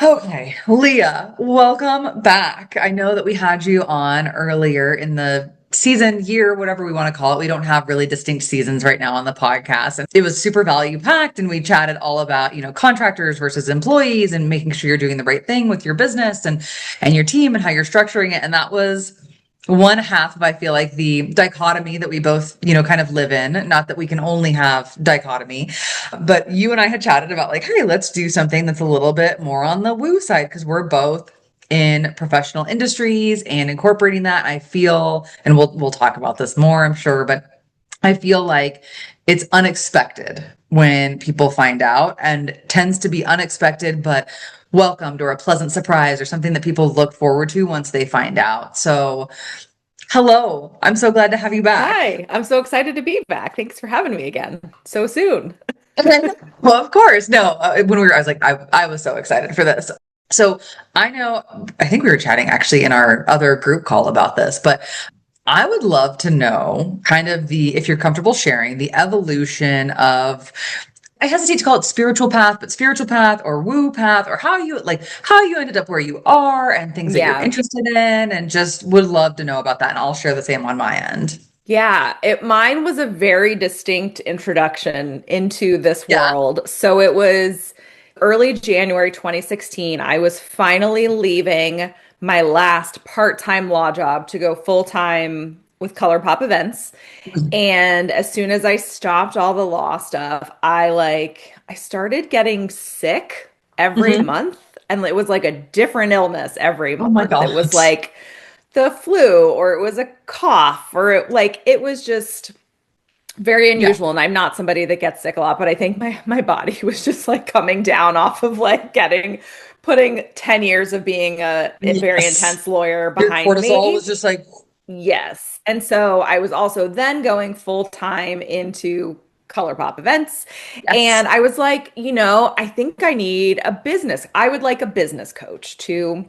Okay, Leah, welcome back. I know that we had you on earlier in the season, year, whatever we want to call it. We don't have really distinct seasons right now on the podcast. And it was super value packed, and we chatted all about, contractors versus employees and making sure you're doing the right thing with your business and your team and how you're structuring it. And that was one half of, I feel like, the dichotomy that we both, kind of live in. Not that we can only have dichotomy, but you and I had chatted about like, hey, let's do something that's a little bit more on the woo side because we're both in professional industries and incorporating that. I feel, and we'll talk about this more, I'm sure, but I feel like it's unexpected when people find out, and tends to be unexpected, but welcomed or a pleasant surprise or something that people look forward to once they find out. So, hello, I'm so glad to have you back. Hi, I'm so excited to be back. Thanks for having me again so soon. Well, of course. No, I was like, I was so excited for this. So I know, I think we were chatting actually in our other group call about this, but I would love to know kind of if you're comfortable sharing the evolution of, I hesitate to call it spiritual path, but spiritual path or woo path, or how you ended up where you are and things that you're Yeah. interested in, and just would love to know about that. And I'll share the same on my end. Yeah, mine was a very distinct introduction into this Yeah. world. So it was early January 2016. I was finally leaving my last part-time law job to go full-time with Color Pop Events. And as soon as I stopped all the law stuff, I started getting sick every Hmm. month. And it was like a different illness every Oh my month. It God. was like the flu, or it was a cough, or it was just very Yeah. unusual. And I'm not somebody that gets sick a lot, but I think my body was just like coming down off of like putting 10 years of being a very Yes. intense lawyer Your behind cortisol was me. just like, Yes. And so I was also then going full time into Color Pop Events. yes. And I was like, I think I need a business. I would like a business coach to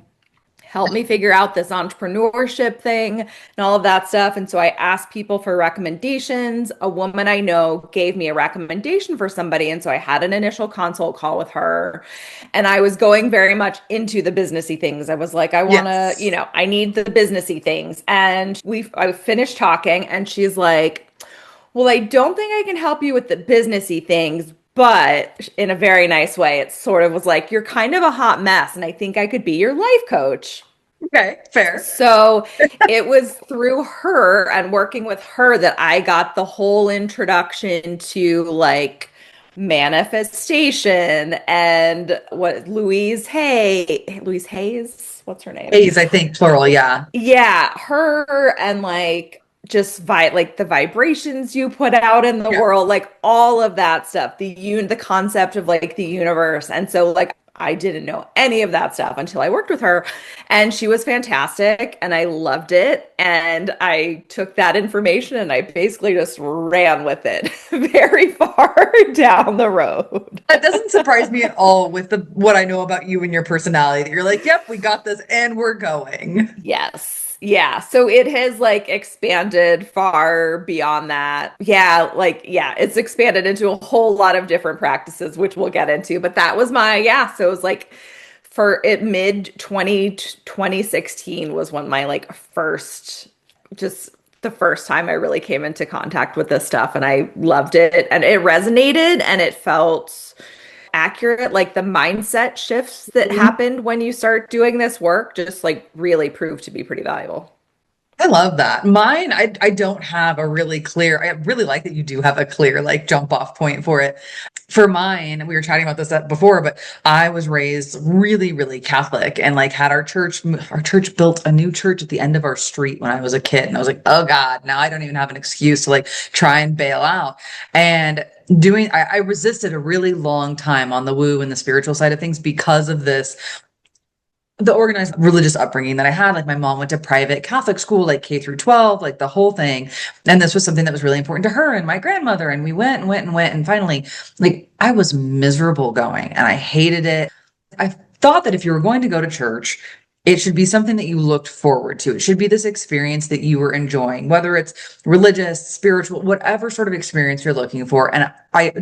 help me figure out this entrepreneurship thing and all of that stuff. And so I asked people for recommendations. A woman I know gave me a recommendation for somebody. And so I had an initial consult call with her. And I was going very much into the businessy things. I was like, I want to, Yes. I need the businessy things. And I finished talking, and she's like, well, I don't think I can help you with the businessy things, but in a very nice way. It sort of was like, you're kind of a hot mess, and I think I could be your life coach. Okay. Fair. So it was through her and working with her that I got the whole introduction to like manifestation and what Louise Hayes, what's her name? A's, I think, plural. Yeah. Yeah, her and like just like the vibrations you put out in the Yeah. world, like all of that stuff, the concept of like the universe. And so like I didn't know any of that stuff until I worked with her, and she was fantastic and I loved it, and I took that information and I basically just ran with it very far down the road. That doesn't surprise me at all with what I know about you and your personality. That you're like, yep, we got this and we're going. Yes. Yeah. So it has like expanded far beyond that. Yeah, it's expanded into a whole lot of different practices, which we'll get into. But that was yeah. So it was like for it mid 2016 was when my like just the first time I really came into contact with this stuff, and I loved it, and it resonated, and it felt accurate. Like the mindset shifts that happened when you start doing this work just like really proved to be pretty valuable. I love that. Mine, I don't have a really clear, I really like that you do have a clear like jump off point for it. For mine, we were chatting about this before, but I was raised really, really Catholic, and like had our church built a new church at the end of our street when I was a kid. And I was like, oh God, now I don't even have an excuse to like try and bail out. And I resisted a really long time on the woo and the spiritual side of things because of the organized religious upbringing that I had. Like my mom went to private Catholic school, like K through 12, like the whole thing. And this was something that was really important to her and my grandmother. And we went and went and went. And finally, like I was miserable going and I hated it. I thought that if you were going to go to church, it should be something that you looked forward to. It should be this experience that you were enjoying, whether it's religious, spiritual, whatever sort of experience you're looking for. And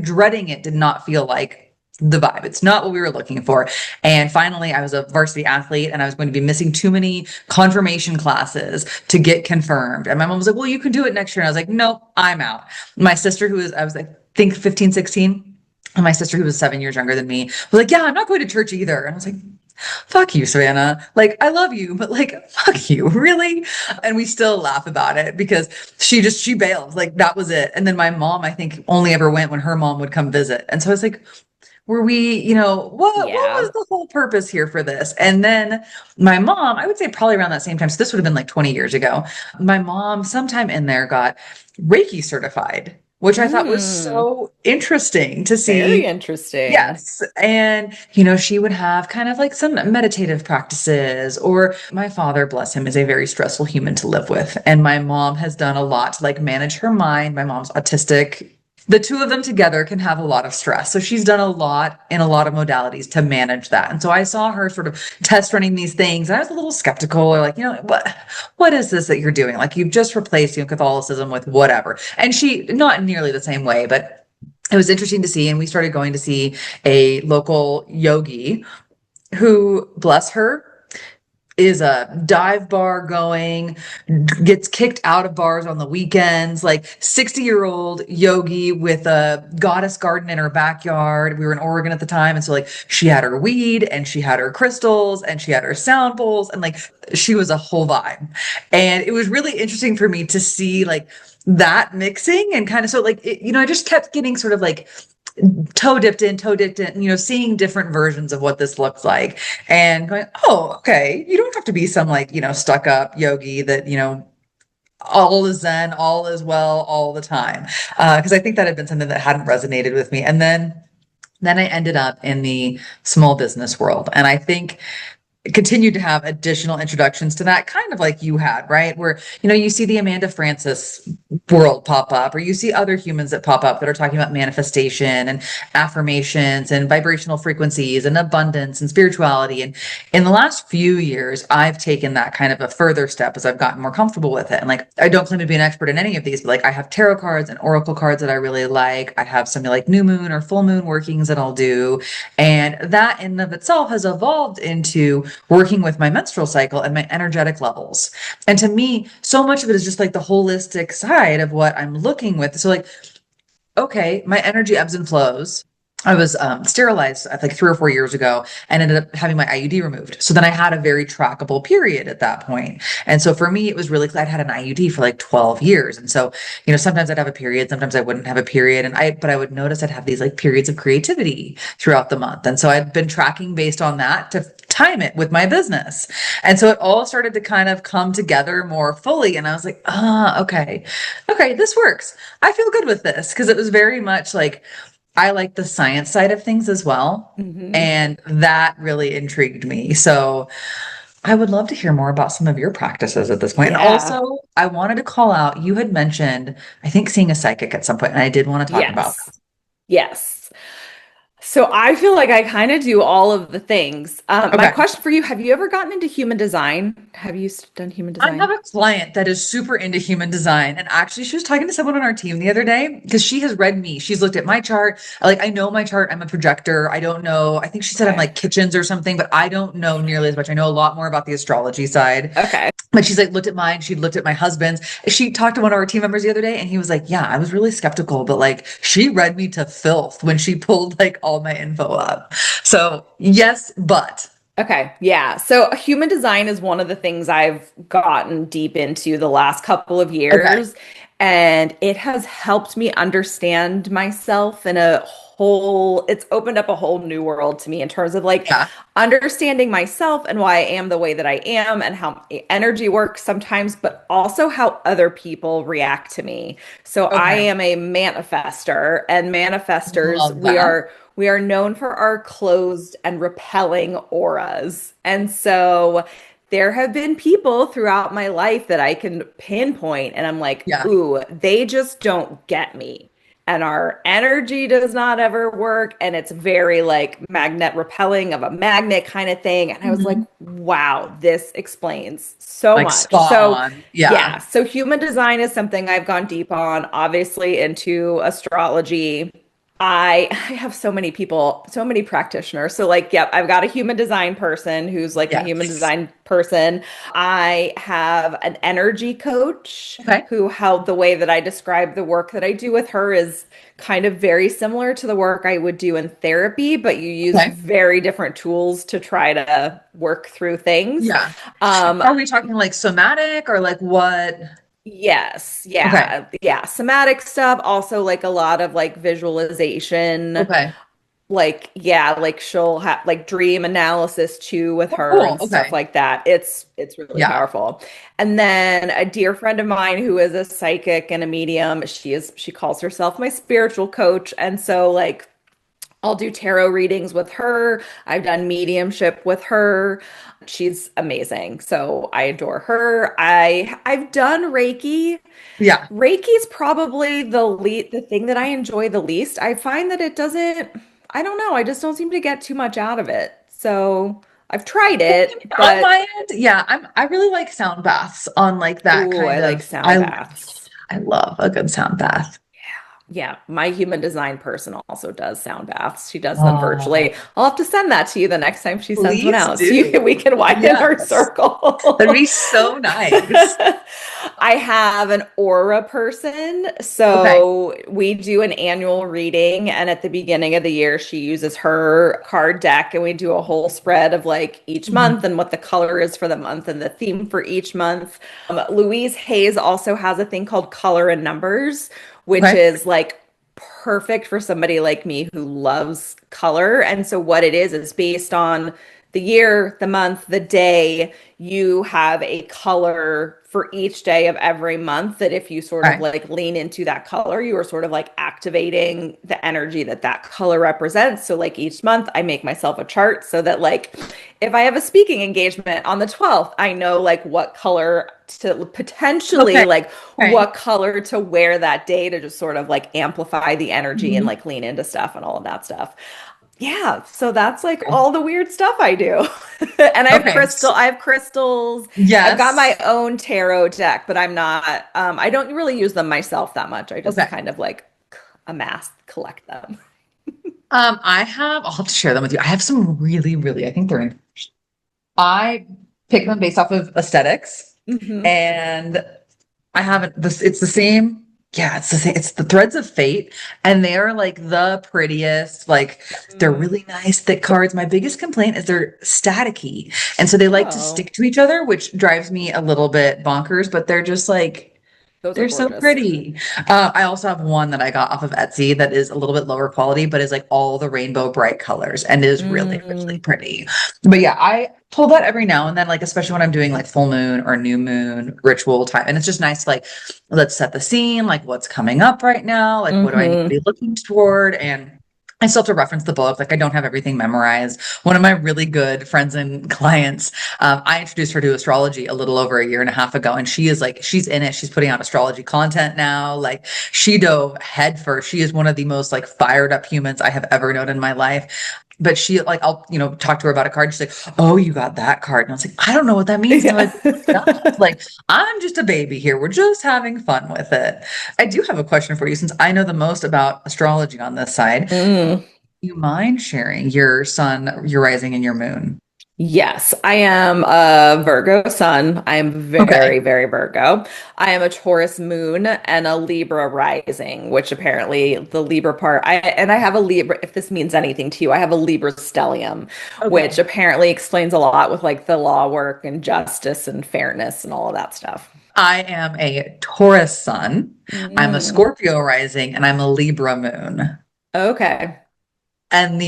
dreading it did not feel like the vibe. It's not what we were looking for. And finally, I was a varsity athlete and I was going to be missing too many confirmation classes to get confirmed. And my mom was like, well, you can do it next year. And I was like, nope, I'm out. My sister, I was, I think 15, 16, and my sister, who was 7 years younger than me, was like, yeah, I'm not going to church either. And I was like, fuck you, Savannah. Like, I love you, but like, fuck you, really? And we still laugh about it because she bailed. Like, that was it. And then my mom, I think, only ever went when her mom would come visit. And so I was like, were we, what was Yeah. the whole purpose here for this? And then my mom, I would say probably around that same time, so this would have been like 20 years ago, my mom sometime in there got Reiki certified, which I thought was Mm, so interesting to very see. interesting. Yes. And, she would have kind of like some meditative practices, or my father, bless him, is a very stressful human to live with. And my mom has done a lot to like manage her mind. My mom's autistic. The two of them together can have a lot of stress. So she's done a lot in a lot of modalities to manage that. And so I saw her sort of test running these things. And I was a little skeptical, or like, what is this that you're doing? Like you've just replaced, Catholicism with whatever. And she, not nearly the same way, but it was interesting to see. And we started going to see a local yogi who, bless her, is a dive bar going, gets kicked out of bars on the weekends, like 60-year-old yogi with a goddess garden in her backyard. We were in Oregon at the time. And so like she had her weed and she had her crystals and she had her sound bowls, and like she was a whole vibe. And it was really interesting for me to see like that mixing, and kind of, so like, I just kept getting sort of like toe dipped in, seeing different versions of what this looks like and going, oh, okay, you don't have to be some like, stuck up yogi that, all is zen, all is well, all the time. Because I think that had been something that hadn't resonated with me. And then I ended up in the small business world. And I think continued to have additional introductions to that, kind of like you had, right? Where, you see the Amanda Francis world pop up, or you see other humans that pop up that are talking about manifestation and affirmations and vibrational frequencies and abundance and spirituality. And in the last few years, I've taken that kind of a further step as I've gotten more comfortable with it. And like, I don't claim to be an expert in any of these, but like I have tarot cards and oracle cards that I really like. I have some like new moon or full moon workings that I'll do. And that in and of itself has evolved into working with my menstrual cycle and my energetic levels. And to me, so much of it is just like the holistic side of what I'm looking with. So like, okay, my energy ebbs and flows. I was sterilized like 3 or 4 years ago and ended up having my IUD removed. So then I had a very trackable period at that point. And so for me, it was really, I'd had an IUD for like 12 years. And so, sometimes I'd have a period, sometimes I wouldn't have a period. But I would notice I'd have these like periods of creativity throughout the month. And so I'd been tracking based on that to time it with my business. And so it all started to kind of come together more fully. And I was like, okay, this works. I feel good with this, because it was very much like, I like the science side of things as well. Hmm. And that really intrigued me. So I would love to hear more about some of your practices at this point. And Yeah. also, I wanted to call out, you had mentioned, I think, seeing a psychic at some point, and I did want to talk about Yes. Yes. So I feel like I kind of do all of the things. that. My Okay. question for you, have you ever gotten into human design? Have you done human I have design? a client that is super into human design. And actually, she was talking to someone on our team the other day because she has read me. She's looked at my chart. Like, I know my chart. I'm a projector. I don't know. I think she said I'm Okay. like kitchens or something, but I don't know nearly as much. I know a lot more about the astrology side. Okay. But she's like looked at mine. She looked at my husband's. She talked to one of our team members the other day, and he was like, yeah, I was really skeptical, but like she read me to filth when she pulled like all my info up. So, yes, but. Okay, yeah. So human design is one of the things I've gotten deep into the last couple of Okay. years, and it has helped me understand myself in a whole, it's opened up a whole new world to me in terms of like Yeah. understanding myself and why I am the way that I am and how energy works sometimes, but also how other people react to me. So I Okay. am a manifester, and manifestors, Love we that. are we are known for our closed and repelling auras. And so there have been people throughout my life that I can pinpoint, and I'm like, Yeah. ooh, they just don't get me. And our energy does not ever work. And it's very like magnet repelling of a magnet kind of thing. And I was like, Mhm. wow, this explains so Like much. spot So, on. Yeah. yeah, so human design is something I've gone deep on, obviously into astrology. I have so many people, so many practitioners. So like, yep, I've got a human design person who's like my human Yes. design person. I have an energy coach Okay. who how the way that I describe the work that I do with her is kind of very similar to the work I would do in therapy, but you use Okay. very different tools to try to work through things. Yeah. Um, Are we talking like somatic or like what? yes, Okay. yeah, somatic stuff, also like a lot of like visualization. Okay. Like yeah, like she'll have like dream analysis too with Oh, her cool. and stuff Okay. like that. It's really Yeah. powerful. And then a dear friend of mine who is a psychic and a medium, she calls herself my spiritual coach. And so like I'll do tarot readings with her. I've done mediumship with her. She's amazing. So I adore her. I've done Reiki. Yeah. Reiki's probably the thing that I enjoy the least. I find that it doesn't, I don't know, I just don't seem to get too much out of it. So I've tried it, On but my end, yeah, I really like sound baths on like that ooh, I kind like of sound baths. I love a good sound bath. Yeah, my human design person also does sound baths. She does them virtually. Oh, I'll have to send that to you the next time she sends one please out. So we do. can widen our Yes. That'd circle. be so nice. I have an aura person. Okay. So we do an annual reading, and at the beginning of the year, she uses her card deck, and we do a whole spread of like each month Mhm. and what the color is for the month and the theme for each month. Louise Hayes also has a thing called Color and Numbers, which Okay. is like perfect for somebody like me who loves color. And so what it is based on the year, the month, the day, you have a color for each day of every month that if you sort of Okay. like lean into that color, you are sort of like activating the energy that that color represents. So like each month I make myself a chart so that like if I have a speaking engagement on the 12th, I know like what color to potentially Okay. like Okay. what color to wear that day to just sort of like amplify the energy and Mhm. like lean into stuff and all of that stuff. Yeah, so that's like all the weird stuff I do. And Okay. I have crystals. I've got my Yes. own tarot deck, but I'm not I don't really use them myself that much. I just Okay. kind of like amass, collect them. I'll have to share them with you. I have some really, really, I think they're in. I pick them based off of aesthetics, Hmm. and I haven't this it's the same. Yeah, it's the same. It's the threads of fate, and they are like the prettiest. Like they're Mm. really nice, thick cards. My biggest complaint is they're staticky, and so they like to Oh, stick to each other, which drives me a little bit bonkers, but they're just like those are they're so gorgeous. pretty. I also have one that I got off of Etsy that is a little bit lower quality, but is like all the rainbow bright colors and is really, really Mm. pretty. But yeah, I pull that every now and then, like especially when I'm doing like full moon or new moon ritual time. And it's just nice, like let's set the scene, like what's coming up right now, like what do I need to Hmm. be looking toward? And I still have to reference the book. Like I don't have everything memorized. One of my really good friends and clients, I introduced her to astrology a little over a year and a half ago, and she is like, she's in it. She's putting out astrology content now. Like she dove headfirst. She is one of the most like fired up humans I have ever known in my life. But she like, I'll, talk to her about a card. She's like, oh, you got that card. And I was like, I don't know what that means. And they're Yeah. like, "Stop. Like, I'm just a baby here. We're just having fun with it. I do have a question for you since I know the most about astrology on this side. Mm. Do you mind sharing your sun, your rising, and your moon? Yes, I am a Virgo sun. I am Okay. very, very Virgo. I am a Taurus moon and a Libra rising, which apparently the Libra part, I have a Libra, if this means anything to you, I have a Libra stellium, which Okay. apparently explains a lot with like the law work and justice and fairness and all of that stuff. I am a Taurus sun. I'm a Mm, Scorpio rising, and I'm a Libra moon. okay. And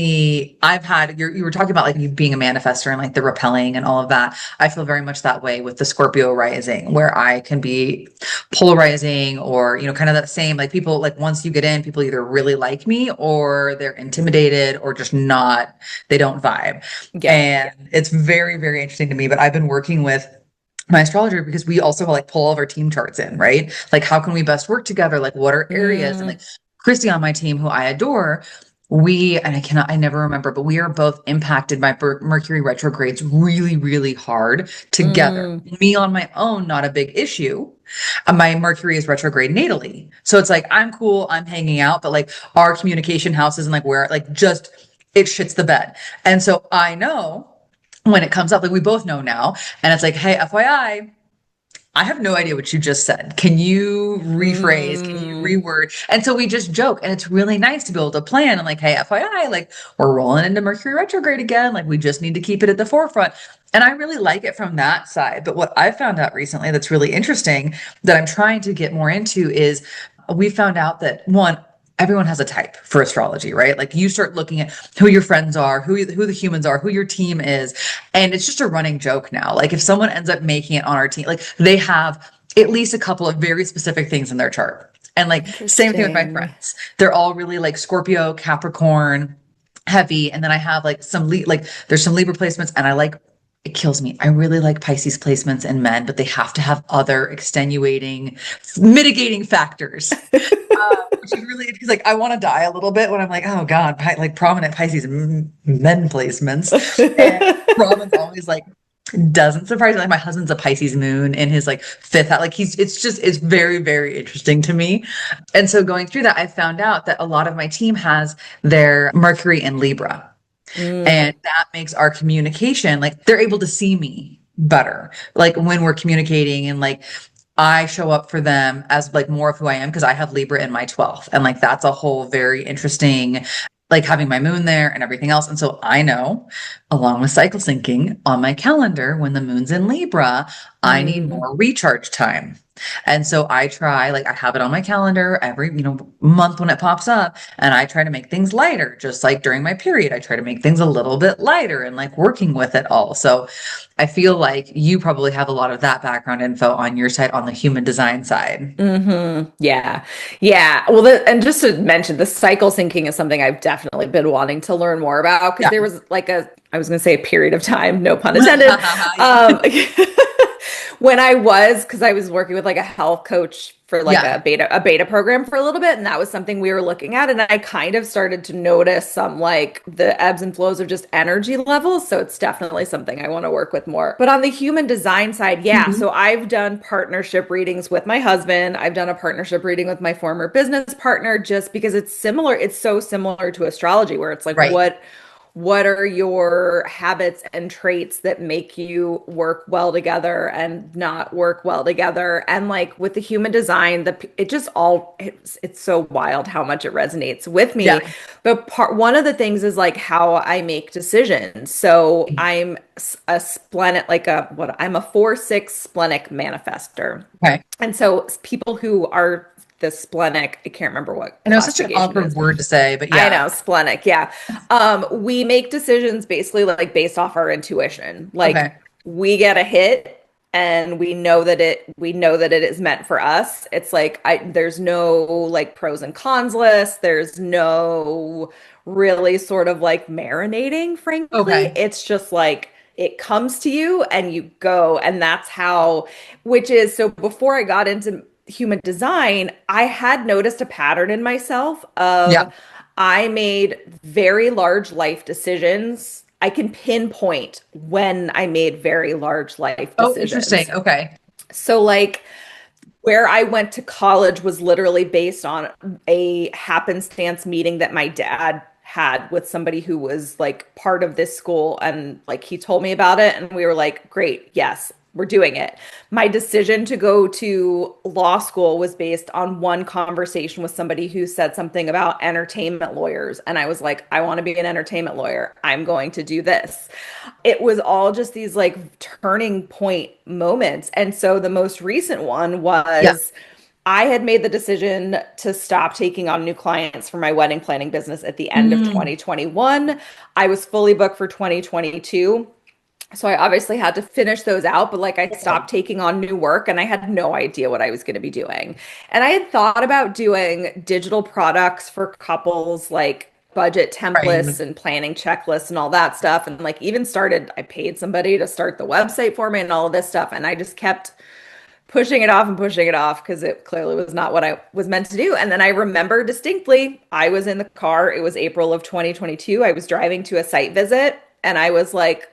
I've had, you were talking about like you being a manifestor and like the repelling and all of that. I feel very much that way with the Scorpio rising, where I can be polarizing or, kind of that same, like people, like once you get in, people either really like me or they're intimidated or just not, they don't vibe. Yeah. And it's very, very interesting to me. But I've been working with my astrologer because we also like pull all of our team charts in, right? Like, how can we best work together? Like, what are areas? And Mm, like Christy on my team, who I adore, and I never remember, but we are both impacted by Mercury retrogrades really, really hard together. mm, Me on my own, not a big issue. My Mercury is retrograde natally. So it's like, I'm cool, I'm hanging out, but like our communication houses and like where, like, just, it shits the bed. And so I know when it comes up, like we both know now, and it's like, hey, FYI, I have no idea what you just said. Can you rephrase? Can you Mm, reword? And so we just joke, and it's really nice to be able to plan and like, hey, FYI, like we're rolling into Mercury retrograde again. Like we just need to keep it at the forefront. And I really like it from that side. But what I found out recently that's really interesting that I'm trying to get more into is we found out that one, everyone has a type for astrology, right? Like you start looking at who your friends are, who the humans are, who your team is, and it's just a running joke now. Like if someone ends up making it on our team, like they have at least a couple of very specific things in their chart. And like same thing with my interesting. friends. They're all really like Scorpio, Capricorn, heavy, and then I have like like there's some Libra placements, and I like, it kills me. I really like Pisces placements in men, but they have to have other extenuating, mitigating factors. Which is really because like I want to die a little bit when I'm like, oh God, like prominent Pisces men placements. And prominence always like doesn't surprise me. Like my husband's a Pisces moon in his like fifth house. Like it's very, very interesting to me. And so going through that, I found out that a lot of my team has their Mercury in Libra. Mm, And that makes our communication, like they're able to see me better. Like when we're communicating and like I show up for them as like more of who I am because I have Libra in my 12th. And like that's a whole very interesting, like having my moon there and everything else. And so I know, along with cycle syncing on my calendar, when the moon's in Libra, I need mm. more recharge time. And so I try, like I have it on my calendar every, month when it pops up, and I try to make things lighter, just like during my period, I try to make things a little bit lighter and like working with it all. So I feel like you probably have a lot of that background info on your side, on the human design side. Yeah. Yeah. Well, and just to mention, the cycle syncing is something I've definitely been wanting to learn more about because Yeah. there was like I was going to say a period of time, no pun intended, um, because I was working with like a health coach for like Yeah. a beta program for a little bit, and that was something we were looking at, and I kind of started to notice some like the ebbs and flows of just energy levels. So it's definitely something I want to work with more. But on the human design side, yeah. Mhm. So I've done partnership readings with my husband. I've done a partnership reading with my former business partner just because it's similar. It's so similar to astrology, where it's like Right. what are your habits and traits that make you work well together and not work well together. And like with the human design, it just all it's so wild how much it resonates with Yeah. me. But one of the things is like how I make decisions. So I'm a splenic, like a what I'm a 4/6 splenic manifester. Okay. And so people who are the splenic, I can't remember what I know it's such an classification it awkward is. word to say, but I yeah. know, splenic, yeah. We make decisions basically like based off our intuition. Okay. Like we get a hit and we know that it is meant for us. It's like there's no like pros and cons list. There's no really sort of like marinating, frankly. Okay. It's just like it comes to you and you go. And that's how, which is so before I got into human design, I had noticed a pattern in myself Yeah. of I made very large life decisions. I can pinpoint when I made very large life Oh, interesting. decisions. Okay. So, like, where I went to college was literally based on a happenstance meeting that my dad had with somebody who was like part of this school. And like he told me about it, and we were like, great, yes, we're doing it. My decision to go to law school was based on one conversation with somebody who said something about entertainment lawyers. And I was like, I want to be an entertainment lawyer. I'm going to do this. It was all just these like turning point moments. And so the most recent one Yeah. was I had made the decision to stop taking on new clients for my wedding planning business at the end of Mm, 2021. I was fully booked for 2022. So I obviously had to finish those out, but like I stopped taking on new work and I had no idea what I was going to be doing. And I had thought about doing digital products for couples, like budget right. templates and planning checklists and all that stuff. And like even started, I paid somebody to start the website for me and all of this stuff. And I just kept pushing it off because it clearly was not what I was meant to do. And then I remember distinctly, I was in the car. It was April of 2022. I was driving to a site visit and I was like,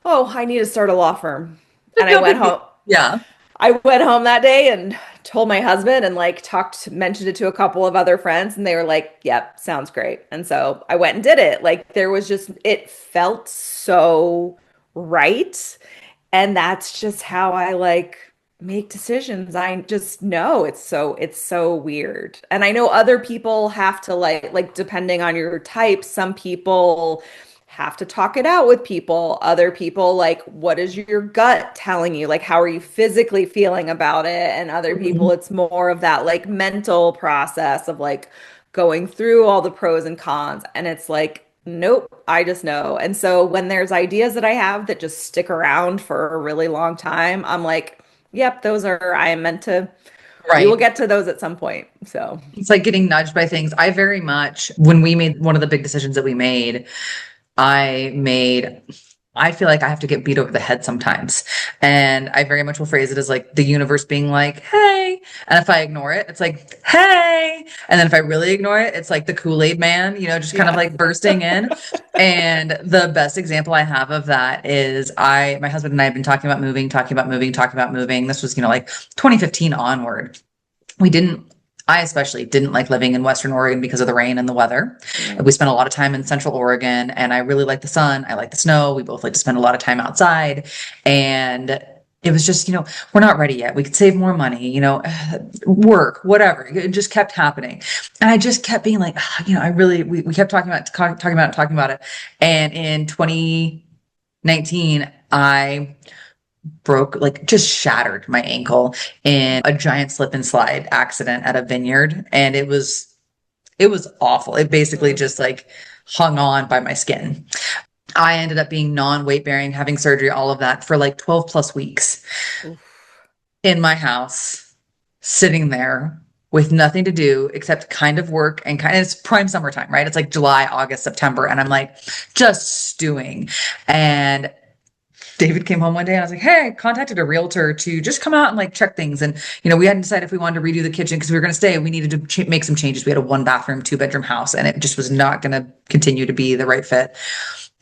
oh, I need to start a law firm. And I No went big deal. home. Yeah. I went home that day and told my husband and like mentioned it to a couple of other friends, and they were like, yep, sounds great. And so I went and did it. Like there was just, it felt so right. And that's just how I like make decisions. I just know it's so weird. And I know other people have to like depending on your type, some people have to talk it out with people. Other people like what is your gut telling you? Like how are you physically feeling about it? And other people Mhm. it's more of that like mental process of like going through all the pros and cons. And it's like, nope, I just know. And so when there's ideas that I have that just stick around for a really long time, I'm like, yep, those are, I am meant to, we will Right. get to those at some point. So, It's like getting nudged by things. I very much, when we made one of the big decisions that we made, I made, I feel like I have to get beat over the head sometimes. And I very much will phrase it as like the universe being like, hey. And if I ignore it, it's like, hey. And then if I really ignore it, it's like the Kool-Aid man, just kind of yeah. like bursting in. And the best example I have of that is my husband and I have been talking about moving, talking about moving, talking about moving. This was, like 2015 onward. We didn't I especially didn't like living in Western Oregon because of the rain and the weather. Mm, We spent a lot of time in Central Oregon, and I really like the sun. I like the snow. We both like to spend a lot of time outside. And it was just, we're not ready yet. We could save more money, work, whatever. It just kept happening. And I just kept being like, we kept talking about it. And in 2019, I like just shattered my ankle in a giant slip and slide accident at a vineyard. And it was awful. It basically mm, just like hung on by my skin. I ended up being non-weight bearing, having surgery, all of that for like 12 plus weeks oof. in my house, sitting there with nothing to do except kind of work and it's prime summertime, right? It's like July, August, September. And I'm like just stewing. And David came home one day and I was like, hey, I contacted a realtor to just come out and like check things. And, we hadn't decided if we wanted to redo the kitchen because we were going to stay. We needed to make some changes. We had a 1 bathroom, 2 bedroom house and it just was not going to continue to be the right fit.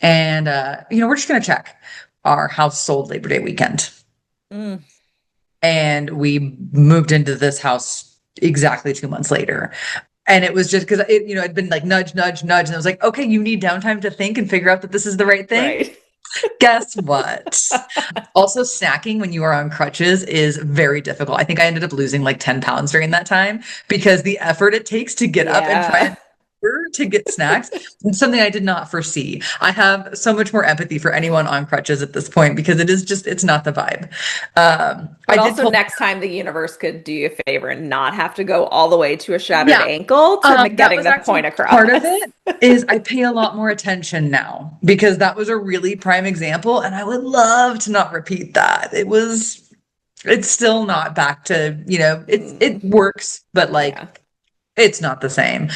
And, we're just going to check. Our house sold Labor Day weekend Mm, and we moved into this house exactly 2 months later. And it was just because it'd been like nudge, nudge, nudge. And I was like, okay, you need downtime to think and figure out that this is the right thing. right. Guess what? Also, snacking when you are on crutches is very difficult. I think I ended up losing like 10 pounds during that time because the effort it takes to get up and try Yeah. and to get snacks is something I did not foresee. I have so much more empathy for anyone on crutches at this point because it's not the vibe. I But did also pull, next time the universe could do you a favor and not have to go all the way to a shattered yeah, ankle to that getting was the actually point part of across. it is I pay a lot more attention now because that was a really prime example and I would love to not repeat that. It's still not back to, it Mm, works, but yeah. like it's not the same.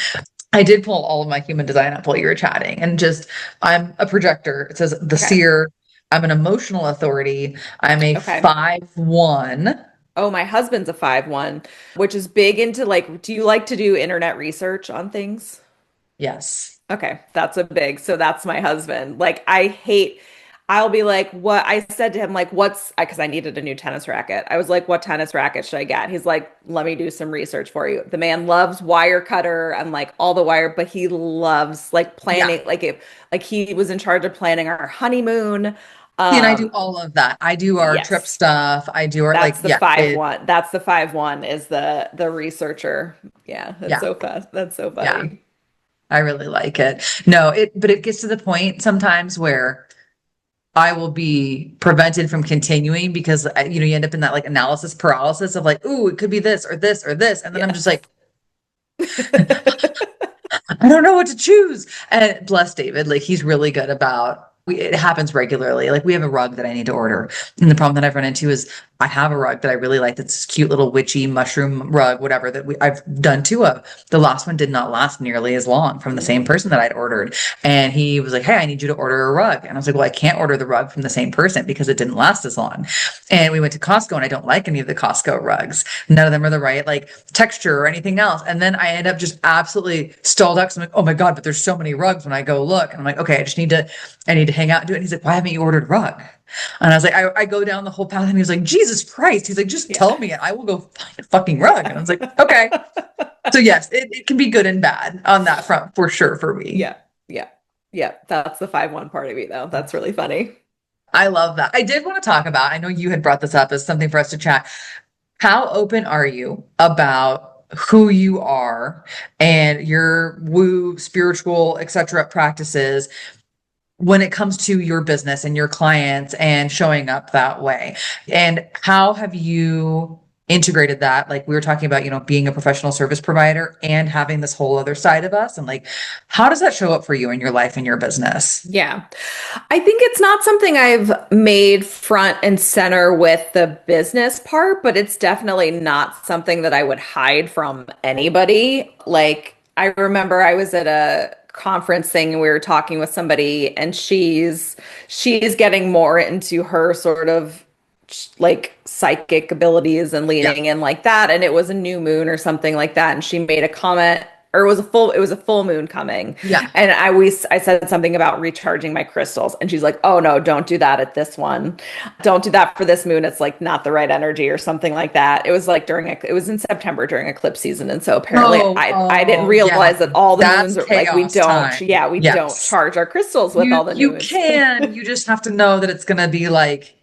I did pull all of my human design up while you were chatting and just I'm a projector. It says the Okay. seer. I'm an emotional authority. I'm a Okay. 5-1. Oh, my husband's a 5-1, which is big into like, do you like to do internet research on things? Yes. Okay, that's a big. So that's my husband. Like I hate I'll be like, what I said to him, like, what's because I needed a new tennis racket. I was like, what tennis racket should I get? He's like, let me do some research for you. The man loves wire cutter and like all the wire, but he loves like Yeah. planning, like he was in charge of planning our honeymoon. See, and I do Um, all of that. I do our trip yes, stuff. I do our like, that's the yeah, 5-1. That's the 5-1 is the researcher. Yeah, that's yeah, so fast. That's so yeah. funny. I really like it. No, but it gets to the point sometimes where I will be prevented from continuing because you end up in that like analysis paralysis of like, ooh, it could be this or this or this, and then I'm just Yes. like, I don't know what to choose. And bless David, like he's really good about. It happens regularly. Like we have a rug that I need to order, and the problem that I've run into is I have a rug that I really like. That's this cute little witchy mushroom rug, whatever that I've done two of. The last one did not last nearly as long from the same Mm, person that I'd ordered, and he was like, "Hey, I need you to order a rug," and I was like, "Well, I can't order the rug from the same person because it didn't last as long." And we went to Costco, and I don't like any of the Costco rugs. None of them are the right like texture or anything else. And then I end up just absolutely stalled out. So I'm like, oh my God, but there's so many rugs when I go look. And I'm like, okay, I need to hang out and do it. And he's like, why haven't you ordered a rug? And I was like, I go down the whole path, and he was like, Jesus Christ. He's like, just Yeah. tell me and I will go find a fucking rug. And I was like, okay. So yes, it can be good and bad on that front for sure for me. Yeah. Yeah. Yeah. That's the 5-1 part of me though. That's really funny. I love that. I did want to talk about, I know you had brought this up as something for us to chat. How open are you about who you are and your woo, spiritual, etc. practices when it comes to your business and your clients and showing up that way? And how have you integrated that? Like we were talking about, being a professional service provider and having this whole other side of us. And like, how does that show up for you in your life and your business? Yeah. I think it's not something I've made front and center with the business part, but it's definitely not something that I would hide from anybody. Like, I remember I was at a conference thing and we were talking with somebody and she's getting more into her sort of like psychic abilities and Yeah. leaning in like that, and it was a new moon or something like that, and she made a comment, or it was a full moon coming, Yeah. and I said something about recharging my crystals, and she's like, oh no, don't do that at this one, don't do that for this moon, it's like not the right energy or something like that. It was like it was in September during eclipse season, and so apparently I didn't Yeah. realize that all the That's moons are like, chaos time. we don't Yes. charge our crystals with all You the new you moons. can. You just have to know that it's gonna be like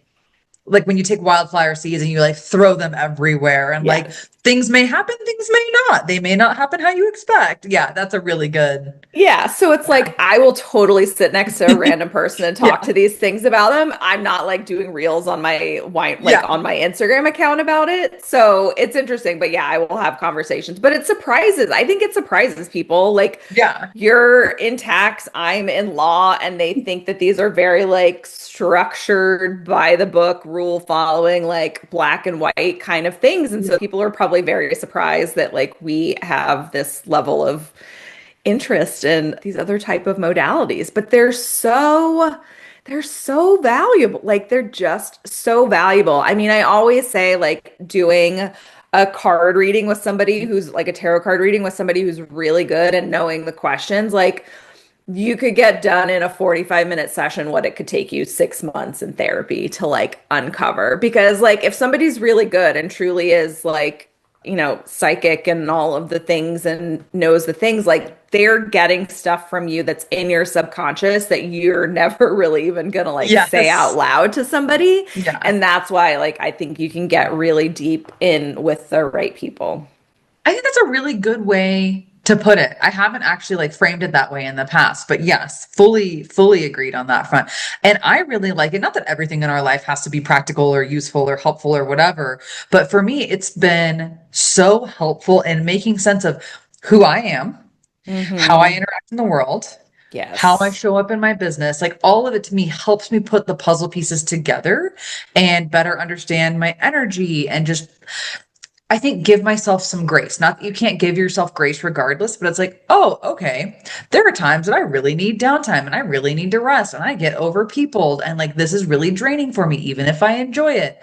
when you take wildflower seeds and you like throw them everywhere and like Yes. things may happen, things may not. They may not happen how you expect. Yeah, that's a really good. Yeah, so it's like I will totally sit next to a random person and talk Yeah. to these things about them. I'm not like doing reels on my wine, like Yeah. on my Instagram account about it. So it's interesting, but yeah, I will have conversations. But it surprises. I think it surprises people. Like Yeah. you're in tax, I'm in law, and they think that these are very like structured by the book, rule following, like black and white kind of things. And so people are probably very surprised that like we have this level of interest in these other type of modalities, but they're so valuable. Like they're just so valuable. I mean, I always say like doing a card reading with somebody who's like a tarot card reading with somebody who's really good and knowing the questions, like you could get done in a 45-minute session what it could take you 6 months in therapy to like uncover. Because like if somebody's really good and truly is like, psychic and all of the things and knows the things, like they're getting stuff from you that's in your subconscious that you're never really even gonna like say out Yes. loud to somebody. Yeah. And that's why like I think you can get really deep in with the right people. I think that's a really good way to put it. I haven't actually like framed it that way in the past, but yes, fully agreed on that front. And I really like it. Not that everything in our life has to be practical or useful or helpful or whatever, but for me, it's been so helpful in making sense of who I am, how I Mm-hmm. interact in the world, how I Yes. show up in my business. Like all of it to me helps me put the puzzle pieces together and better understand my energy and just I think give myself some grace. Not that you can't give yourself grace regardless, but it's like, oh, okay. There are times that I really need downtime and I really need to rest and I get over peopled and like this is really draining for me, even if I enjoy it.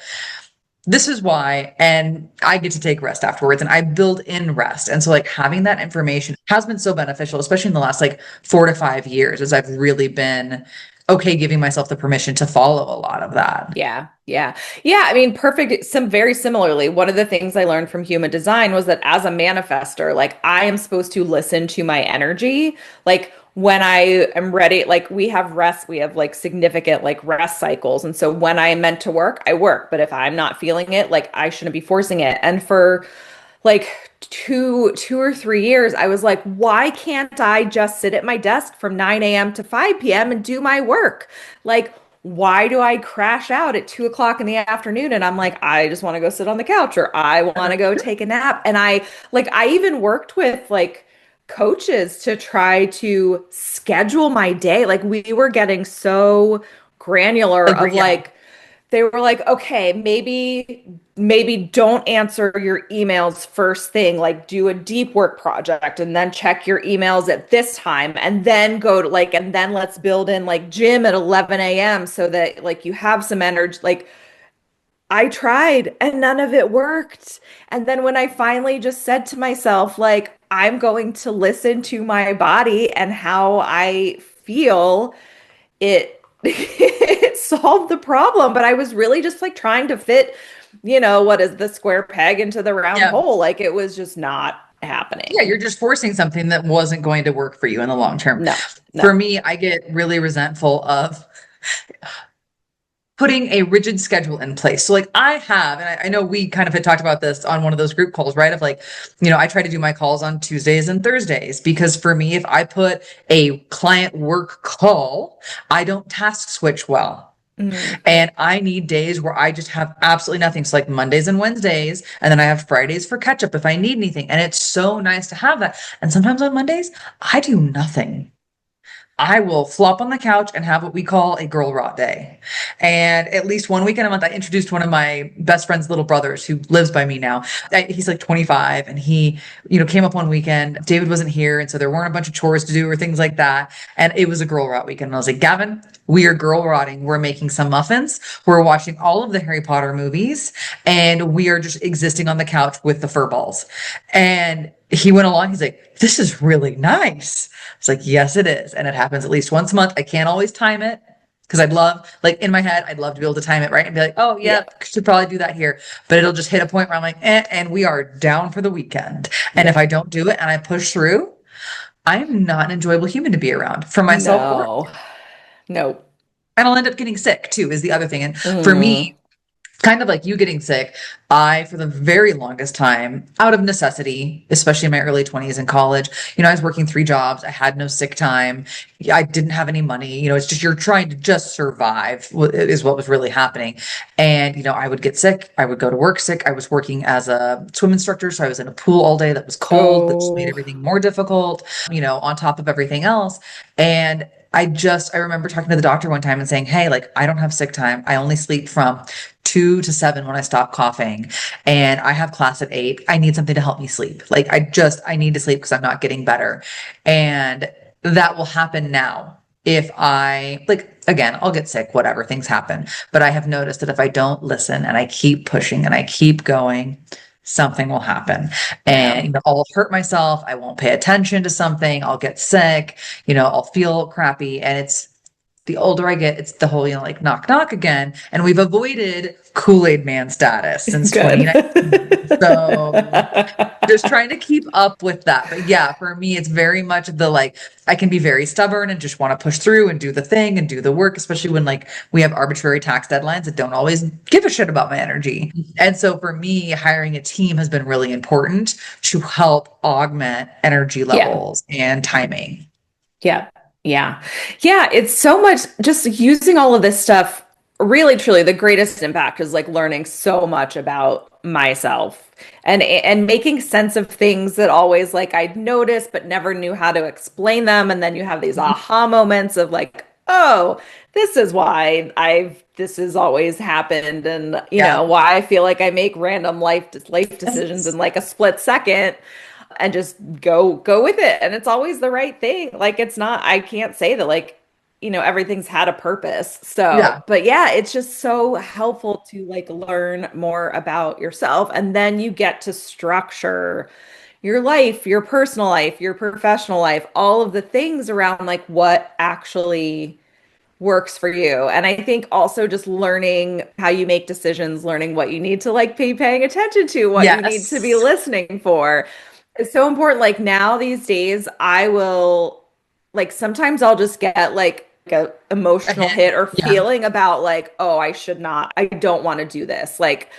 This is why, and I get to take rest afterwards and I build in rest. And so like having that information has been so beneficial, especially in the last like 4 to 5 years, as I've really been okay giving myself the permission to follow a lot of that. Yeah, yeah. Yeah, I mean, perfect. Some very similarly, one of the things I learned from human design was that as a manifester, like I am supposed to listen to my energy. Like when I am ready, like we have like significant like rest cycles. And so when I am meant to work, I work. But if I'm not feeling it, like I shouldn't be forcing it. And for like 2 or 3 years, I was like, why can't I just sit at my desk from 9 a.m. to 5 p.m. and do my work? Like, why do I crash out at 2 o'clock in the afternoon and I'm like, I just want to go sit on the couch or I want to go take a nap? And I even worked with like coaches to try to schedule my day. Like, we were getting so granular of Agree. Yeah. like, they were like, okay, maybe don't answer your emails first thing, like do a deep work project and then check your emails at this time and then go to like, and then let's build in like gym at 11 a.m. so that like you have some energy. Like I tried and none of it worked. And then when I finally just said to myself, like, I'm going to listen to my body and how I feel, it it solved the problem, but I was really just like trying to fit, what is the square peg into the round Yeah. hole? Like it was just not Yeah, happening. you're just forcing something that wasn't going to work for you in the long term. No, no. For me, I get really resentful of putting a rigid schedule in place. So like I have, and I know we kind of had talked about this on one of those group calls, right? Of like, I try to do my calls on Tuesdays and Thursdays because for me, if I put a client work call, I don't task switch well. Mm. And I need days where I just have absolutely nothing. So like Mondays and Wednesdays, and then I have Fridays for catch up if I need anything. And it's so nice to have that. And sometimes on Mondays, I do nothing. I will flop on the couch and have what we call a girl rot day. And at least one weekend a month, I introduced one of my best friend's little brothers who lives by me now. He's like 25 and he, came up one weekend. David wasn't here. And so there weren't a bunch of chores to do or things like that. And it was a girl rot weekend. And I was like, Gavin, we are girl rotting. We're making some muffins. We're watching all of the Harry Potter movies and we are just existing on the couch with the fur balls. And he went along. He's like, this is really nice. It's like, yes, it is. And it happens at least once a month. I can't always time it because I'd love, like in my head, I'd love to be able to time it right and be like, oh, yeah, should probably do that here. But it'll just hit a point where I'm like, and we are down for the weekend. And if I don't do it and I push through, I'm not an enjoyable human to be around for myself or No, no. and I'll end up getting sick too, is the other thing. And for Mm. me, kind of like you getting sick, I, for the very longest time, out of necessity, especially in my early 20s in college, I was working 3 jobs. I had no sick time. I didn't have any money. It's just you're trying to just survive is what was really happening. And, I would get sick. I would go to work sick. I was working as a swim instructor. So I was in a pool all day that was cold, that just made Oh, everything more difficult, on top of everything else. And I remember talking to the doctor one time and saying, hey, like, I don't have sick time. I only sleep from 2 to 7 when I stop coughing. And I have class at 8. I need something to help me sleep. Like, I need to sleep because I'm not getting better. And that will happen now. If again, I'll get sick, whatever, things happen. But I have noticed that if I don't listen and I keep pushing and I keep going, something will happen. yeah. And I'll hurt myself. I won't pay attention to something. I'll get sick. I'll feel crappy. And it's the older I get, it's the whole, like knock, knock again. And we've avoided Kool-Aid man status since Good. 2019. So just trying to keep up with that. But yeah, for me, it's very much the like, I can be very stubborn and just want to push through and do the thing and do the work, especially when like we have arbitrary tax deadlines that don't always give a shit about my energy. And so for me, hiring a team has been really important to help augment energy levels and timing. Yeah. Yeah. Yeah. It's so much just using all of this stuff. Really, truly, the greatest impact is like learning so much about myself and making sense of things that always like I'd noticed but never knew how to explain them. And then you have these aha moments of like, oh, this is why this has always happened, and Yeah. why I feel like I make random life decisions in like a split second and just go with it, and it's always the right thing. Like it's not, I can't say that like everything's had a purpose. So Yeah. but yeah, it's just so helpful to like learn more about yourself, and then you get to structure your life, your personal life, your professional life, all of the things around like what actually works for you. And I think also just learning how you make decisions, learning what you need to like be paying attention to, what you need to be Yes. listening for. It's so important. Like now these days, I will like sometimes I'll just get like a emotional Ahead. hit or Yeah. feeling about like, oh, I don't want to do this. Like,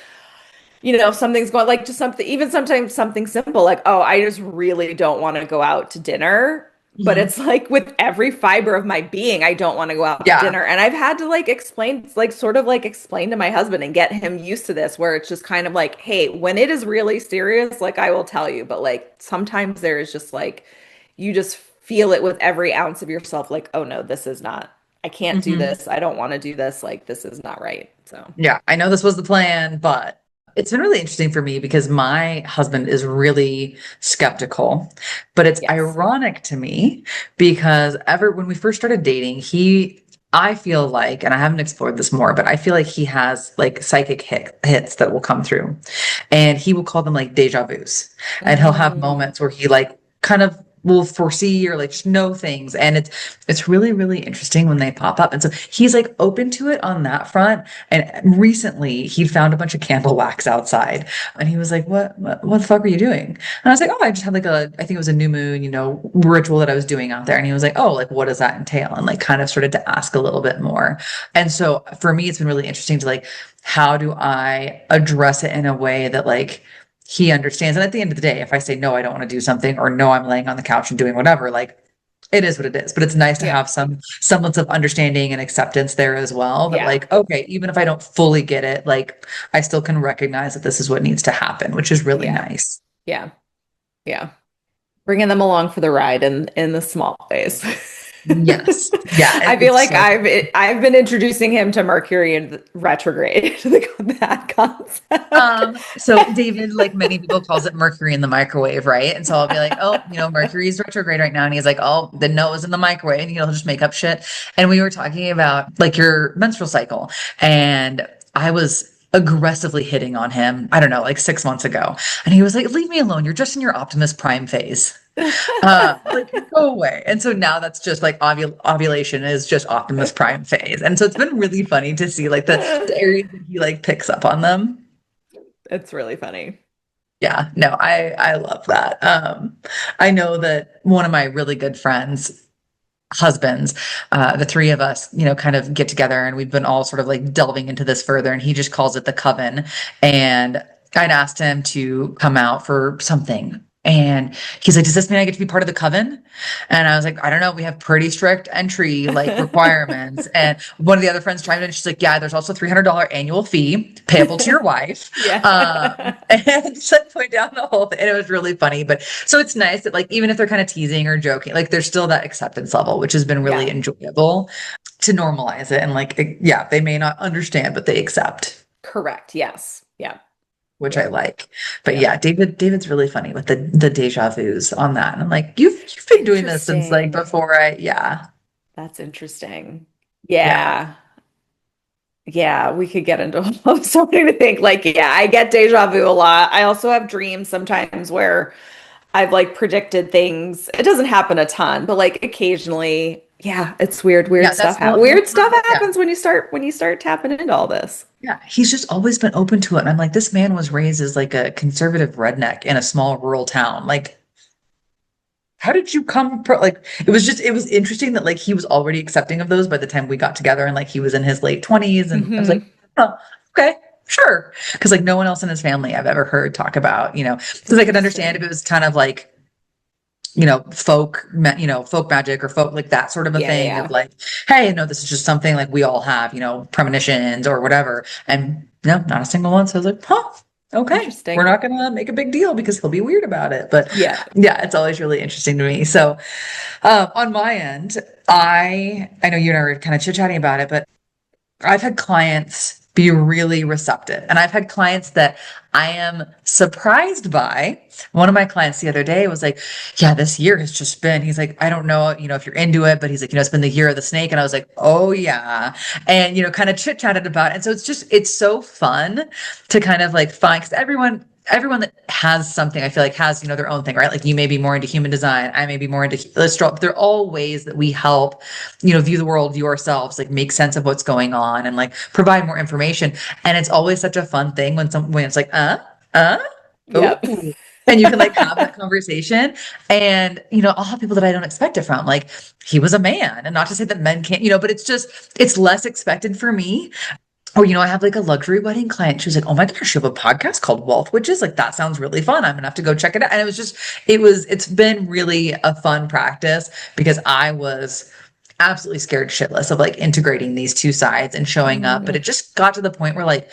something's going like just something, even sometimes something simple, like, oh, I just really don't want to go out to dinner. But Mhm. it's like with every fiber of my being, I don't want to go out to Yeah. dinner. And I've had to like explain, like sort of like explain to my husband and get him used to this, where it's just kind of like, hey, when it is really serious, like I will tell you. But like sometimes there is just like, you just feel it with every ounce of yourself, like, oh no, this is not, I can't do Mhm. this. I don't want to do this. Like, this is not right. So, Yeah. I know this was the plan, but it's been really interesting for me because my husband is really skeptical, but it's yes. ironic to me because ever when we first started dating, I feel like, and I haven't explored this more, but I feel like he has like psychic hits that will come through and he will call them like deja vus. And he'll have Mm, moments where he like kind of will foresee or like just know things. And it's really, really interesting when they pop up. And so he's like open to it on that front. And recently he found a bunch of candle wax outside and he was like, what the fuck are you doing? And I was like, oh, I just had like I think it was a new moon, ritual that I was doing out there. And he was like, oh, like, what does that entail? And like kind of started to ask a little bit more. And so for me, it's been really interesting to like, how do I address it in a way that like he understands? And at the end of the day, if I say, no, I don't want to do something, or no, I'm laying on the couch and doing whatever, like it is what it is. But it's nice to have some semblance of understanding and acceptance there as well. That like, okay, even if I don't fully get it, like I still can recognize that this is what needs to happen, which is really nice. Yeah. Yeah. Bringing them along for the ride in the small ways. Yes. Yeah. I feel like I've been introducing him to Mercury in retrograde, that concept. So David, like many people, calls it Mercury in the microwave, right? And so I'll be like, oh, Mercury is retrograde right now. And he's like, oh, didn't know it was in the microwave. And he'll just make up shit. And we were talking about like your menstrual cycle. And I was aggressively hitting on him, I don't know, like 6 months ago. And he was like, leave me alone. You're just in your Optimus Prime phase. Like go away. And so now that's just like ovulation is just Optimus Prime phase. And so it's been really funny to see like the areas that he like picks up on them. It's really funny. Yeah, no, I love that. I know that one of my really good friends, husbands, the three of us, kind of get together and we've been all sort of like delving into this further, and he just calls it the coven. And I'd asked him to come out for something. And he's like, does this mean I get to be part of the coven? And I was like, I don't know. We have pretty strict entry like requirements. And one of the other friends chimed in. She's like, yeah, there's also $300 annual fee payable to your wife. And just like point down the whole thing. And it was really funny. But so it's nice that like, even if they're kind of teasing or joking, like there's still that acceptance level, which has been really enjoyable to normalize it. And like, they may not understand, but they accept. Correct. Yes. Yeah. Which I like. But David's really funny with the deja vus on that. And I'm like, you've been doing this since like before That's interesting. Yeah. Yeah, we could get into something to think. Like, I get deja vu a lot. I also have dreams sometimes where I've like predicted things. It doesn't happen a ton, but like occasionally, it's weird. Weird stuff happens when you start tapping into all this. Yeah, he's just always been open to it. And I'm like, this man was raised as like a conservative redneck in a small rural town. Like, how did you come? It was interesting that like he was already accepting of those by the time we got together, and like he was in his late 20s. And I was like, oh, okay, sure. Because like no one else in his family I've ever heard talk about, because I could understand if it was kind of like, folk magic or folk like that sort of a thing of like, hey, no, this is just something like we all have, premonitions or whatever. And no, not a single one. So I was like, huh, okay, we're not going to make a big deal because he'll be weird about it. But it's always really interesting to me. So on my end, I know you and I were kind of chit-chatting about it, but I've had clients be really receptive. And I've had clients that I am surprised by. One of my clients the other day was like, yeah, this year has just been, he's like, I don't know, if you're into it, but he's like, it's been the year of the snake. And I was like, oh yeah. And, kind of chit-chatted about it. And so it's so fun to kind of like find, because everyone that has something, I feel like has, their own thing, right? Like you may be more into human design. I may be more into astrology. They're all ways that we help, view the world, view ourselves, like make sense of what's going on and like provide more information. And it's always such a fun thing when it's like, and you can like have that conversation. And, I'll have people that I don't expect it from. Like he was a man, and not to say that men can't, but it's less expected for me. Or, I have like a luxury wedding client. She was like, oh my gosh, you have a podcast called Wealth Witches. Like, that sounds really fun. I'm gonna have to go check it out. And it's been really a fun practice because I was absolutely scared shitless of like integrating these two sides and showing up. But it just got to the point where like,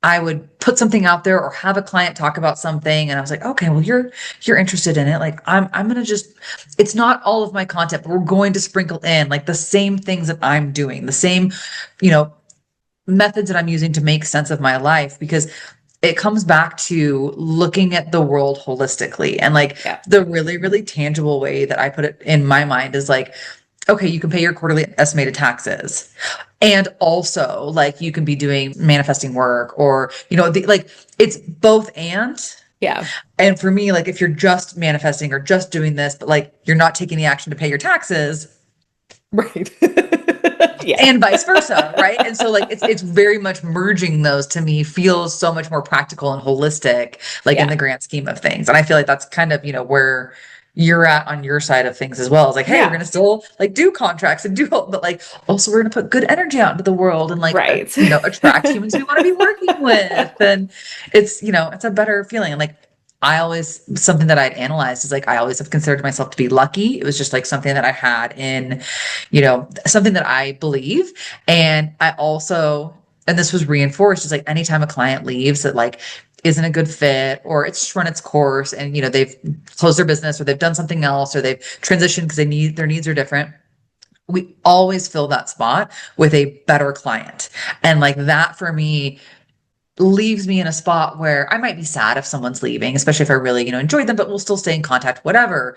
I would put something out there or have a client talk about something. And I was like, okay, well, you're interested in it. Like, I'm going to it's not all of my content, but we're going to sprinkle in like the same things that I'm doing, the same, methods that I'm using to make sense of my life, because it comes back to looking at the world holistically. And like the really, really tangible way that I put it in my mind is like, okay, you can pay your quarterly estimated taxes. And also like you can be doing manifesting work or, like it's both. And Yeah. And for me, like if you're just manifesting or just doing this, but like you're not taking the action to pay your taxes, Right. Yeah. and vice versa, right? And so like it's very much merging those to me feels so much more practical and holistic, like in the Yeah. grand scheme of things. And I feel like that's kind of, where you're at on your side of things as well. It's like, hey, we're Yeah. gonna still like do contracts and do all, but like also we're gonna put good energy out into the world and like Right. attract humans we want to be working with. And it's a better feeling. And like I always, something that I'd analyzed is like I always have considered myself to be lucky. It was just like something that I had in, something that I believe. And I also, and this was reinforced, is like anytime a client leaves that like isn't a good fit or it's just run its course and they've closed their business or they've done something else or they've transitioned because their needs are different. We always fill that spot with a better client. And like that for me leaves me in a spot where I might be sad if someone's leaving, especially if I really, enjoyed them, but we'll still stay in contact, whatever.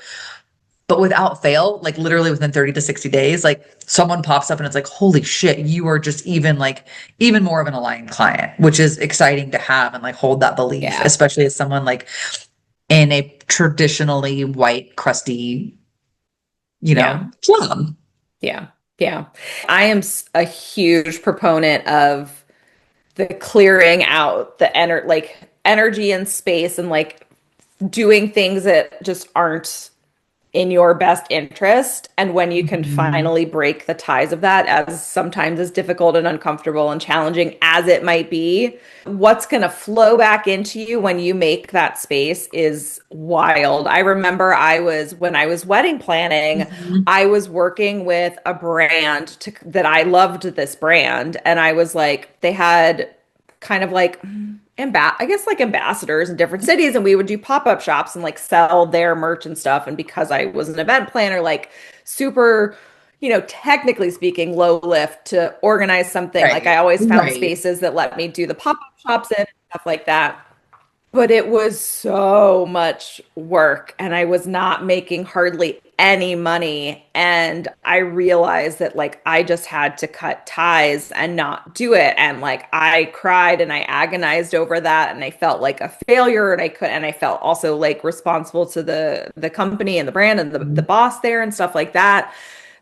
But without fail, like literally within 30 to 60 days, like someone pops up and it's like, holy shit, you are just even more of an aligned client, which is exciting to have and like hold that belief, Yeah. especially as someone like in a traditionally white, crusty, Yeah. job. Yeah. Yeah. I am a huge proponent of the clearing out the energy and space and like doing things that just aren't in your best interest. And when you can Mhm. finally break the ties of that, as sometimes as difficult and uncomfortable and challenging as it might be, what's going to flow back into you when you make that space is wild. I remember when I was wedding planning, Mhm. I was working with a brand that I loved this brand. And I was like, they had kind of like I guess like ambassadors in different cities, and we would do pop-up shops and like sell their merch and stuff. And because I was an event planner, like super, technically speaking, low lift to organize something. Like I Right. always found Right. spaces that let me do the pop-up shops in and stuff like that. But it was so much work and I was not making hardly any money. And I realized that like I just had to cut ties and not do it. And like I cried and I agonized over that and I felt like a failure and I felt also like responsible to the company and the brand and the boss there and stuff like that.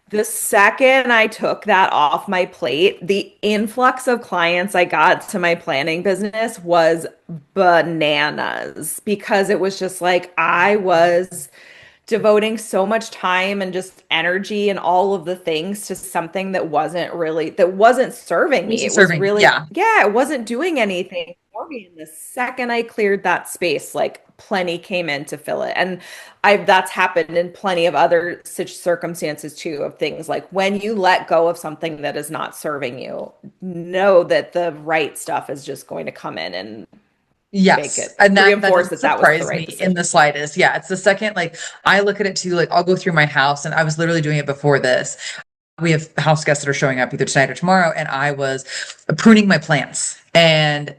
The second I took that off my plate, the influx of clients I got to my planning business was bananas because it was just like I was devoting so much time and just energy and all of the things to something that wasn't serving me. Who's It was serving? really, Yeah. yeah, it wasn't doing anything for me. And the second I cleared that space, like plenty came in to fill it. And that's happened in plenty of other such circumstances too, of things like when you let go of something that is not serving you, know that the right stuff is just going to come in and make Yes. it And that reinforce doesn't that that was the surprise right me in decision. the slightest. Yeah. It's the second, like, I look at it too, like, I'll go through my house and I was literally doing it before this. We have house guests that are showing up either tonight or tomorrow, and I was pruning my plants. And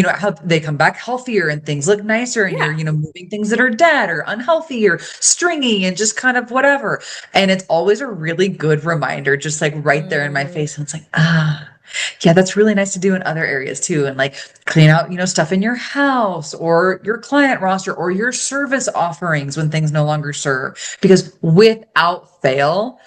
how they come back healthier and things look nicer, and you're, Yeah. moving things that are dead or unhealthy or stringy and just kind of whatever. And it's always a really good reminder, just like right there in my Mhm. face. And it's like, yeah, that's really nice to do in other areas too. And like clean out, stuff in your house or your client roster or your service offerings when things no longer serve. Because without fail,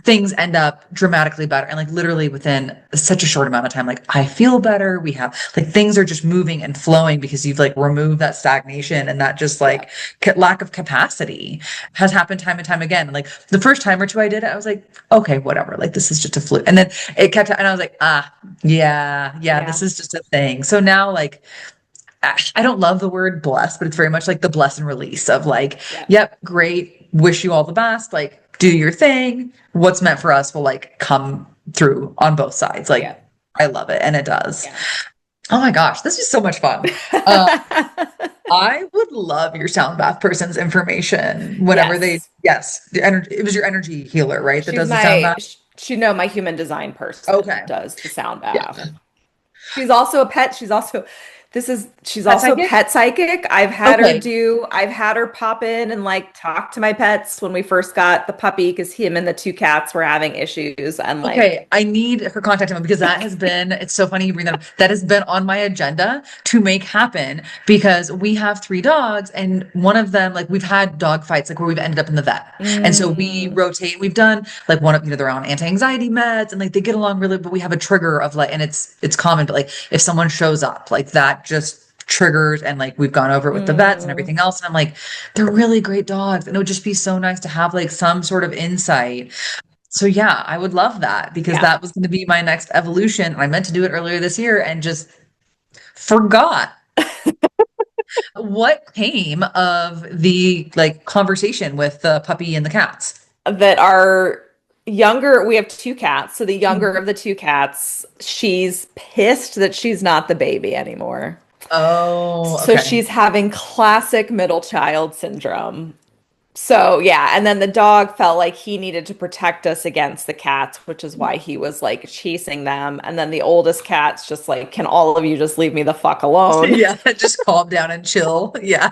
things end up dramatically better. And like literally within such a short amount of time, like I feel better. We have like things are just moving and flowing because you've like removed that stagnation and that just Yeah. like lack of capacity has happened time and time again. And like the first time or two I did it, I was like, okay, whatever. Like this is just a fluke. And then it kept, and I was like, yeah, this Yeah. is just a thing. So now like, I don't love the word bless, but it's very much like the bless and release of like, Yeah. yep, great. Wish you all the best. Like, do your thing. What's meant for us will like come through on both sides. Yeah. Like, I love it. And it does. Yeah. Oh my gosh, this is so much fun. Uh, I would love your sound bath person's information whenever Yes. yes, it was your energy healer, right? That does the sound bath. My human design person Okay. does the sound Yeah. bath. She's also a pet. She's also She's Pet also psychic? pet psychic. Okay. I've had her pop in and like talk to my pets when we first got the puppy because him and the two cats were having issues and like, Okay, I need her contact info because that has been, it's so funny you bring that up. That has been on my agenda to make happen because we have three dogs and one of them, like we've had dog fights, like where we've ended up in the vet. And so we mm, rotate, we've done like one of, they're on anti-anxiety meds and like they get along really, but we have a trigger of like, and it's common, but like if someone shows up, like that just triggers and like we've gone over it with the vets and mm, everything else. And I'm like, they're really great dogs. And it would just be so nice to have like some sort of insight. So yeah, I would love that because yeah. that was going to be my next evolution. I meant to do it earlier this year and just forgot. What came of the like conversation with the puppy and the cats? That are younger. We have two cats. So the younger Mhm. of the two cats, she's pissed that she's not the baby anymore. Oh, So okay. she's having classic middle child syndrome. So yeah, and then the dog felt like he needed to protect us against the cats, which is why he was like chasing them. And then the oldest cat's just like, can all of you just leave me the fuck alone? Yeah, just calm down and chill. Yeah,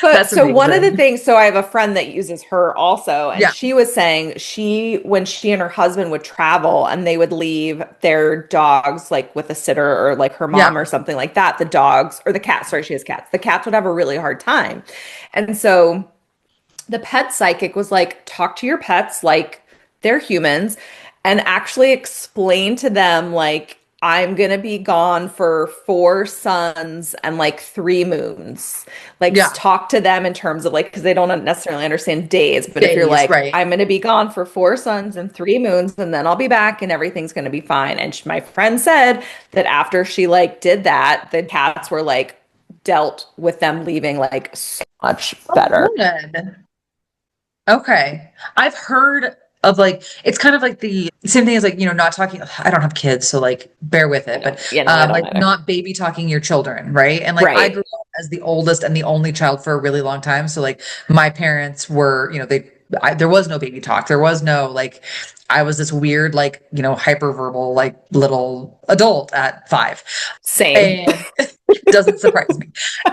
But that's so one of the amazing. things, so I have a friend that uses her also, and Yeah, she was saying when she and her husband would travel and they would leave their dogs like with a sitter or like her yeah. mom or something like that, the dogs or the cats, sorry, she has cats, the cats would have a really hard time. And so the pet psychic was like, talk to your pets like they're humans and actually explain to them, like, I'm gonna be gone for 4 suns and like 3 moons. Like, Yeah. talk to them in terms of like, because they don't necessarily understand days, but if you're Days, like, right. I'm gonna be gone for 4 suns and 3 moons, and then I'll be back and everything's gonna be fine. And my friend said that after she like did that, the cats were like, dealt with them leaving like so much Oh, better. good. Okay. I've heard of like it's kind of like the same thing as like, not talking. I don't have kids, so like bear with I it, but know. Yeah, no, I don't like either. not baby talking your children, right? And like I grew Right. up as the oldest and the only child for a really long time. So like my parents were, there was no baby talk. There was no like I was this weird, like, hyperverbal, like little adult at 5. Same. And doesn't surprise me.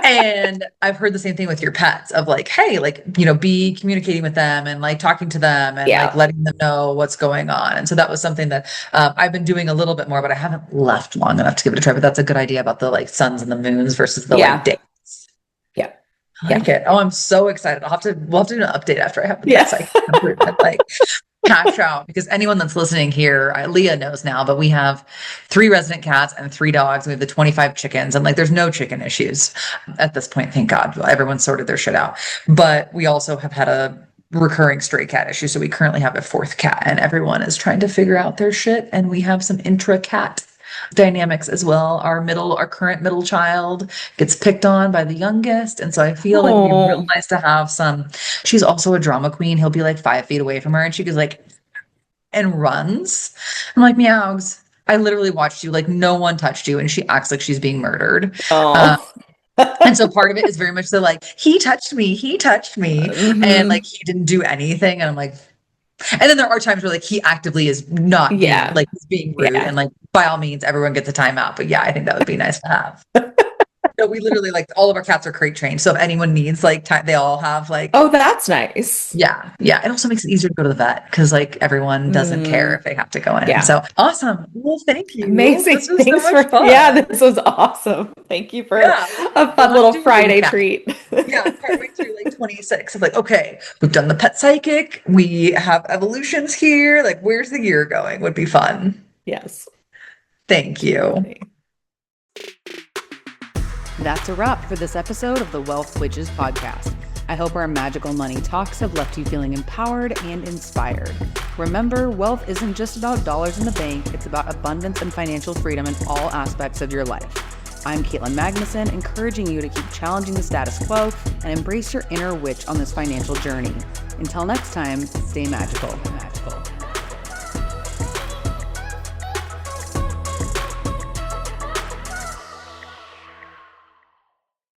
And I've heard the same thing with your pets of like, hey, like, be communicating with them and like talking to them and like Yeah. letting them know what's going on. And so that was something that I've been doing a little bit more, but I haven't left long enough to give it a try. But that's a good idea about the like suns and the moons versus the like Yeah. days. Yeah. I Yeah. like it. Oh, I'm so excited. We'll have to do an update after I have the pet Yeah. psychic improvement. Like cash out because anyone that's listening here, Leah knows now, but we have 3 resident cats and 3 dogs. We have the 25 chickens, and like there's no chicken issues at this point. Thank God. Everyone sorted their shit out. But we also have had a recurring stray cat issue. So we currently have a 4th cat, and everyone is trying to figure out their shit. And we have some intra cat dynamics as well. Our current middle child gets picked on by the youngest. And so I feel like it'd be real Oh. nice to have she's also a drama queen. He'll be like 5 feet away from her and she goes like, and runs. I'm like, meows. I literally watched you, like no one touched you. And she acts like she's being murdered. Uh, Oh. and so part of it is very much the like, he touched me, he touched me. And like, hmm he didn't do anything. And I'm like, and then there are times where like he actively is not being Yeah. like he's being rude Yeah. and like by all means everyone gets a timeout. But yeah, I think that would be nice to have. No, we literally like all of our cats are crate trained. So if anyone needs like time, they all have like Oh, that's nice. yeah, yeah. It also makes it easier to go to the vet because like everyone doesn't care Mm, if they have to go in. yeah. So awesome. Well, thank you. This Amazing. was so Thanks much for, yeah, fun. this was awesome. Thank you for Yeah, a we'll fun have to little do a Friday recap. treat. Yeah, partway through like 26 of like, okay, we've done the pet psychic, we have evolutions here. Like, where's the year going? Would be fun. Yes. Thank you. Funny. That's a wrap for this episode of the Wealth Witches podcast. I hope our magical money talks have left you feeling empowered and inspired. Remember, wealth isn't just about dollars in the bank, it's about abundance and financial freedom in all aspects of your life. I'm Katelyn Magnuson, encouraging you to keep challenging the status quo and embrace your inner witch on this financial journey. Until next time, stay magical.